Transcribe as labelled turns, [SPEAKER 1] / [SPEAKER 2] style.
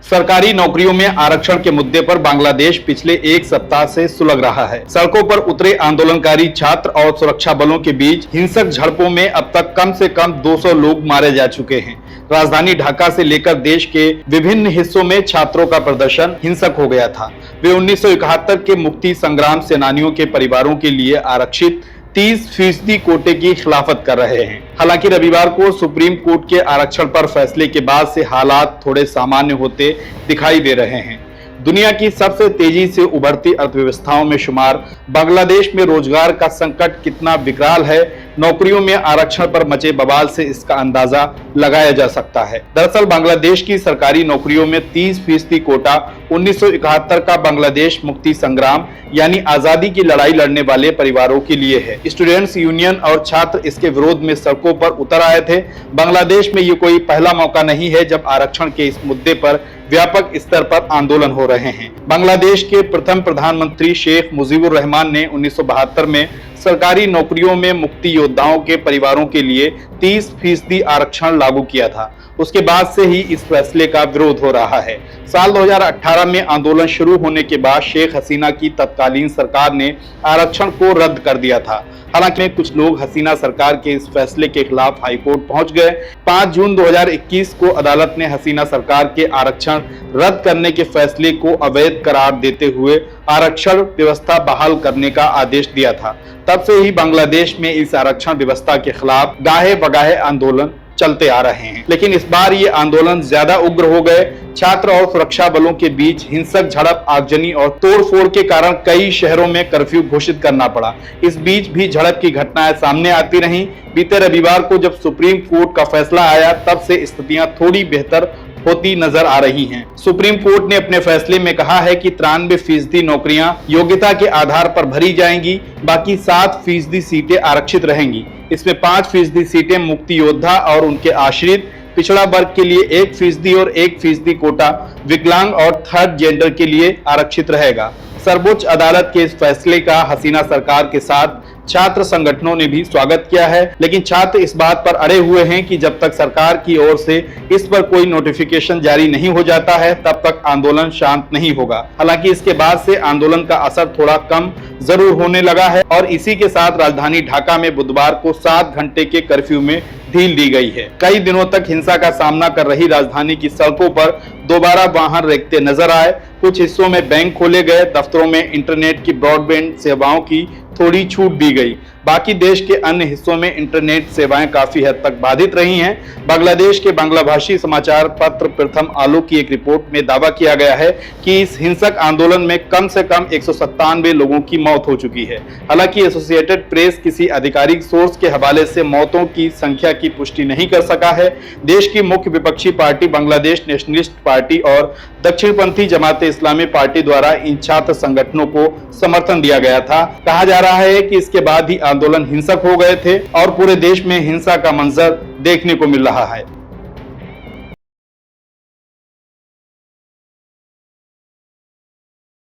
[SPEAKER 1] सरकारी नौकरियों में आरक्षण के मुद्दे पर बांग्लादेश पिछले एक सप्ताह से सुलग रहा है। सड़कों पर उतरे आंदोलनकारी छात्र और सुरक्षा बलों के बीच हिंसक झड़पों में अब तक कम से कम 200 लोग मारे जा चुके हैं। राजधानी ढाका से लेकर देश के विभिन्न हिस्सों में छात्रों का प्रदर्शन हिंसक हो गया था। वे 1971 के मुक्ति संग्राम सेनानियों के परिवारों के लिए आरक्षित 30% कोटे की खिलाफत कर रहे हैं। हालांकि रविवार को सुप्रीम कोर्ट के आरक्षण पर फैसले के बाद से हालात थोड़े सामान्य होते दिखाई दे रहे हैं। दुनिया की सबसे तेजी से उभरती अर्थव्यवस्थाओं में शुमार बांग्लादेश में रोजगार का संकट कितना विकराल है, नौकरियों में आरक्षण पर मचे बवाल से इसका अंदाजा लगाया जा सकता है। दरअसल बांग्लादेश की सरकारी नौकरियों में 30% कोटा 1971 का बांग्लादेश मुक्ति संग्राम यानी आजादी की लड़ाई लड़ने वाले परिवारों के लिए है। स्टूडेंट्स यूनियन और छात्र इसके विरोध में सड़कों पर उतर आए थे। बांग्लादेश में ये कोई पहला मौका नहीं है जब आरक्षण के इस मुद्दे पर व्यापक स्तर पर आंदोलन हो रहे हैं। बांग्लादेश के प्रथम प्रधानमंत्री शेख मुजीबुर रहमान ने 1972 में सरकारी नौकरियों में मुक्ति योद्धाओं के परिवारों के लिए 30% आरक्षण लागू किया था। उसके बाद से ही इस फैसले का विरोध हो रहा है। साल 2018 में आंदोलन शुरू होने के बाद शेख हसीना की तत्कालीन सरकार ने आरक्षण को रद्द कर दिया था। हालांकि कुछ लोग हसीना सरकार के इस फैसले के खिलाफ हाईकोर्ट पहुंच गए। 5 जून 2021 को अदालत ने हसीना सरकार के आरक्षण रद्द करने के फैसले को अवैध करार देते हुए आरक्षण व्यवस्था बहाल करने का आदेश दिया था। तब से ही बांग्लादेश में इस आरक्षण व्यवस्था के खिलाफ गाहे बगाहे आंदोलन चलते आ रहे हैं, लेकिन इस बार ये आंदोलन ज्यादा उग्र हो गए। छात्र और सुरक्षा बलों के बीच हिंसक झड़प, आगजनी और तोड़फोड़ के कारण कई शहरों में कर्फ्यू घोषित करना पड़ा। इस बीच भी झड़प की घटनाएं सामने आती रहीं। बीते रविवार को जब सुप्रीम कोर्ट का फैसला आया तब से स्थितियां थोड़ी बेहतर होती नजर आ रही हैं। सुप्रीम कोर्ट ने अपने फैसले में कहा है कि 93% नौकरियां योग्यता के आधार पर भरी जाएंगी, बाकी 7% सीटें आरक्षित रहेंगी। इसमें 5% सीटें मुक्ति योद्धा और उनके आश्रित, पिछड़ा वर्ग के लिए 1% और 1% कोटा विकलांग और थर्ड जेंडर के लिए आरक्षित रहेगा। सर्वोच्च अदालत के इस फैसले का हसीना सरकार के साथ छात्र संगठनों ने भी स्वागत किया है, लेकिन छात्र इस बात पर अड़े हुए हैं कि जब तक सरकार की ओर से इस पर कोई नोटिफिकेशन जारी नहीं हो जाता है तब तक आंदोलन शांत नहीं होगा। हालांकि इसके बाद से आंदोलन का असर थोड़ा कम जरूर होने लगा है और इसी के साथ राजधानी ढाका में बुधवार को 7 घंटे के कर्फ्यू में ढील दी गई है। कई दिनों तक हिंसा का सामना कर रही राजधानी की सड़कों पर दोबारा वाहन रेंगते नजर आए। कुछ हिस्सों में बैंक खोले गए, दफ्तरों में इंटरनेट की ब्रॉडबैंड सेवाओं की थोड़ी छूट दी गई। बाकी देश के अन्य हिस्सों में इंटरनेट सेवाएं काफी हद तक बाधित रही हैं। बांग्लादेश के बांग्ला भाषी समाचार पत्र प्रथम आलो की एक रिपोर्ट में दावा किया गया है कि इस हिंसक आंदोलन में कम से कम 197 लोगों की मौत हो चुकी है। हालांकि एसोसिएटेड प्रेस किसी आधिकारिक सोर्स के हवाले से मौतों की संख्या की पुष्टि नहीं कर सका है। देश की मुख्य विपक्षी पार्टी बांग्लादेश नेशनलिस्ट पार्टी और दक्षिणपंथी जमाते इस्लामी पार्टी द्वारा इन छात्र संगठनों को समर्थन दिया गया था। कहा जा रहा है कि इसके बाद ही आंदोलन हिंसक हो गए थे और पूरे देश में हिंसा का मंजर देखने को मिल रहा है।